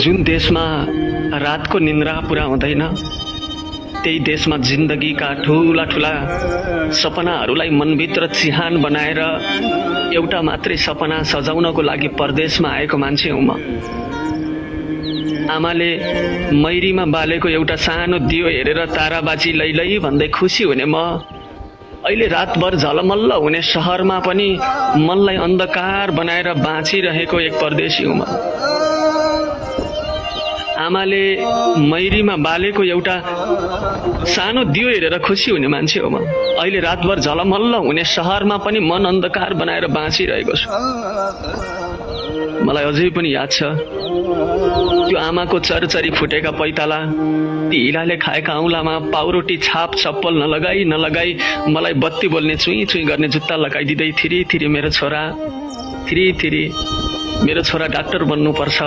जुन देशमा रातको निन्द्रा पुरा हुँदैन, त्यही देशमा जिन्दगीका ठूला ठूला सपनाहरूलाई मनभित्र चिहान बनाएर एउटा मात्रै सपना सजाउनको लागि परदेशमा आएको मान्छे हुँ म। आमाले मैरीमा बालेको एउटा सानो दियो हेरेर ताराबाजी लैलै भन्दै खुसी हुने म अहिले रातभर झलमल्ल हुने शहरमा पनि मनलाई अन्धकार बनाएर बाँचिरहेको एक परदेशी हुँ म। आमाले मैरीमा बालेको एउटा सानो दियो हेरेर खुसी हुने मान्छे हो म अहिले रातभर झलमल्ल हुने शहरमा पनि मन अन्धकार बनाएर बाँचिरहेको छु। मलाई अझै पनि याद छ त्यो आमाको चरचरी फुटेका पैताला, ती हिलाले खाएका औँलामा पाउरोटी छाप चप्पल नलगाई मलाई बत्ती बोल्ने चुई चुई गर्ने जुत्ता लगाइदिँदै थिरी थिरी मेरो छोरा डाक्टर बन्नुपर्छ।